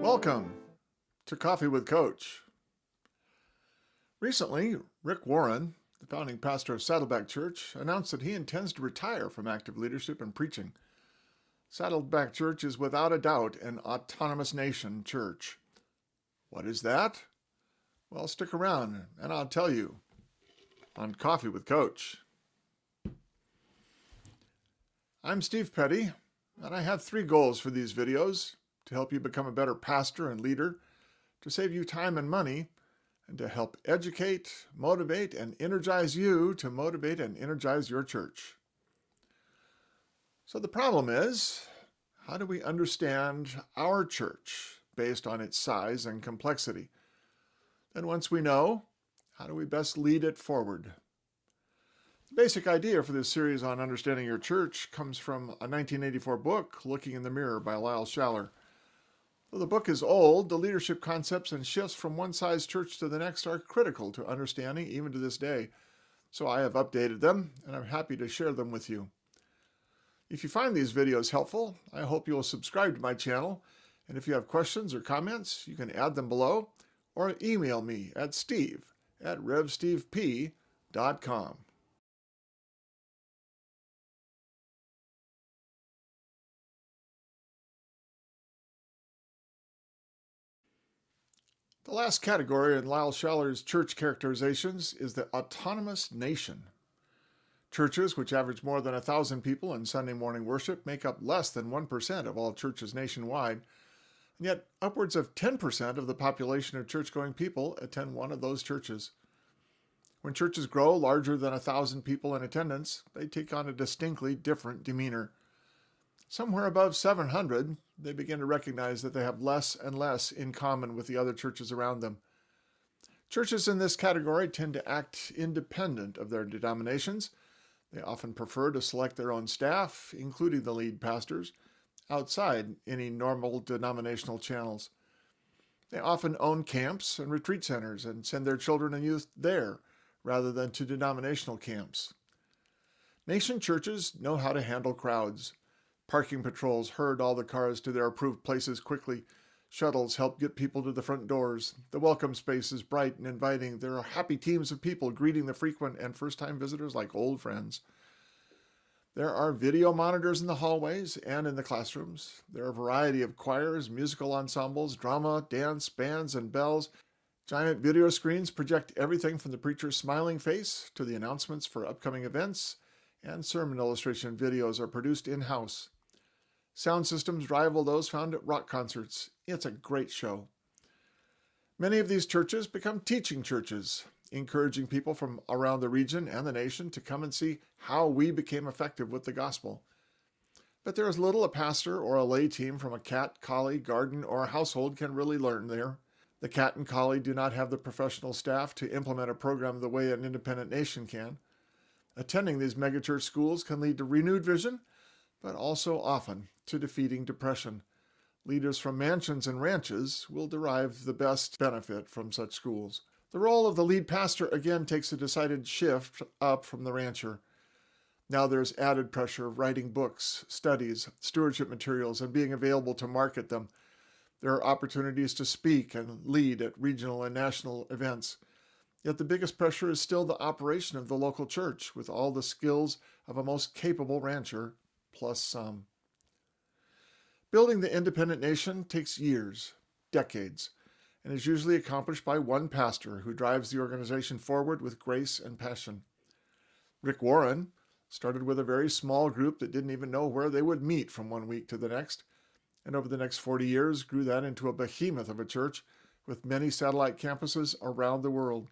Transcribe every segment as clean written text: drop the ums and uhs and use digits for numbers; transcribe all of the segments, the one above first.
Welcome to Coffee with Coach. Recently, Rick Warren, the founding pastor of Saddleback Church, announced that he intends to retire from active leadership and preaching. Saddleback Church is without a doubt an autonomous nation church. What is that? Well, stick around and I'll tell you on Coffee with Coach. I'm Steve Petty, and I have 3 goals for these videos: to help you become a better pastor and leader, to save you time and money, and to help educate, motivate, and energize you to motivate and energize your church. So the problem is, how do we understand our church based on its size and complexity? And once we know, how do we best lead it forward? The basic idea for this series on understanding your church comes from a 1984 book, Looking in the Mirror by Lyle Schaller. Though the book is old, the leadership concepts and shifts from one size church to the next are critical to understanding even to this day. So I have updated them, and I'm happy to share them with you. If you find these videos helpful, I hope you will subscribe to my channel, and if you have questions or comments, you can add them below or email me at steve@revstevep.com. The last category in Lyle Schaller's church characterizations is the autonomous nation. Churches which average more than 1,000 people in Sunday morning worship make up less than 1% of all churches nationwide, and yet upwards of 10% of the population of church-going people attend one of those churches. When churches grow larger than 1,000 people in attendance, they take on a distinctly different demeanor. Somewhere above 700, they begin to recognize that they have less and less in common with the other churches around them. Churches in this category tend to act independent of their denominations. They often prefer to select their own staff, including the lead pastors, outside any normal denominational channels. They often own camps and retreat centers and send their children and youth there rather than to denominational camps. Nation churches know how to handle crowds. Parking patrols herd all the cars to their approved places quickly. Shuttles help get people to the front doors. The welcome space is bright and inviting. There are happy teams of people greeting the frequent and first-time visitors like old friends. There are video monitors in the hallways and in the classrooms. There are a variety of choirs, musical ensembles, drama, dance, bands, and bells. Giant video screens project everything from the preacher's smiling face to the announcements for upcoming events, and sermon illustration videos are produced in-house. Sound systems rival those found at rock concerts. It's a great show. Many of these churches become teaching churches, encouraging people from around the region and the nation to come and see how we became effective with the gospel. But there is little a pastor or a lay team from a cat, collie, garden, or household can really learn there. The cat and collie do not have the professional staff to implement a program the way an independent nation can. Attending these megachurch schools can lead to renewed vision, but also often to defeating depression. Leaders from mansions and ranches will derive the best benefit from such schools. The role of the lead pastor again takes a decided shift up from the rancher. Now there's added pressure of writing books, studies, stewardship materials, and being available to market them. There are opportunities to speak and lead at regional and national events. Yet the biggest pressure is still the operation of the local church with all the skills of a most capable rancher, plus some. Building the independent nation takes years, decades, and is usually accomplished by one pastor who drives the organization forward with grace and passion. Rick Warren started with a very small group that didn't even know where they would meet from one week to the next, and over the next 40 years grew that into a behemoth of a church with many satellite campuses around the world.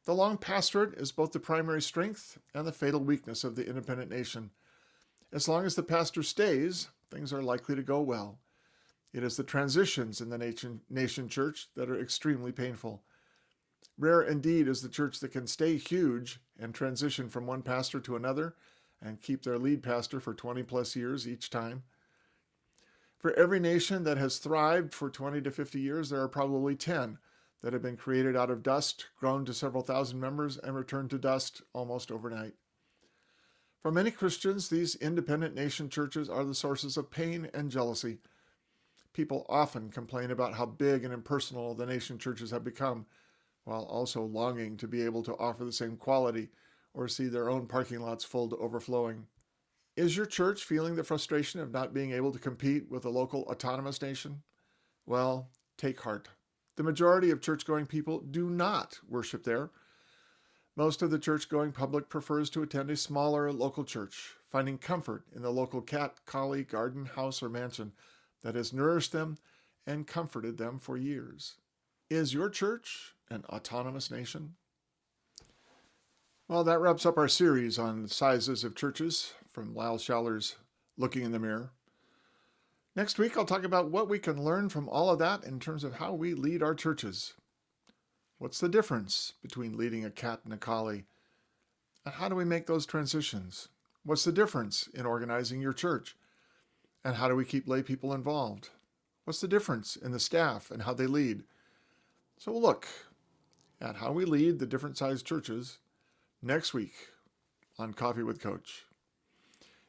The long pastorate is both the primary strength and the fatal weakness of the independent nation. As long as the pastor stays, things are likely to go well. It is the transitions in the nation church that are extremely painful. Rare indeed is the church that can stay huge and transition from one pastor to another and keep their lead pastor for 20 plus years each time. For every nation that has thrived for 20 to 50 years, there are probably 10 that have been created out of dust, grown to several thousand members, and returned to dust almost overnight. For many Christians, these independent nation churches are the sources of pain and jealousy. People often complain about how big and impersonal the nation churches have become, while also longing to be able to offer the same quality or see their own parking lots full to overflowing. Is your church feeling the frustration of not being able to compete with a local autonomous nation? Well, take heart. The majority of church-going people do not worship there. Most of the church-going public prefers to attend a smaller local church, finding comfort in the local cat, collie, garden, house, or mansion that has nourished them and comforted them for years. Is your church an autonomous nation? Well, that wraps up our series on sizes of churches from Lyle Shaller's Looking in the Mirror. Next week, I'll talk about what we can learn from all of that in terms of how we lead our churches. What's the difference between leading a cat and a collie? And how do we make those transitions? What's the difference in organizing your church? And how do we keep lay people involved? What's the difference in the staff and how they lead? So we'll look at how we lead the different sized churches next week on Coffee with Coach.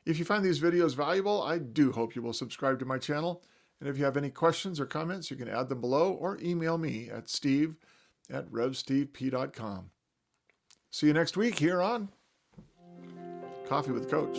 If you find these videos valuable, I do hope you will subscribe to my channel. And if you have any questions or comments, you can add them below or email me at steve@revstevep.com. See you next week here on Coffee with Coach.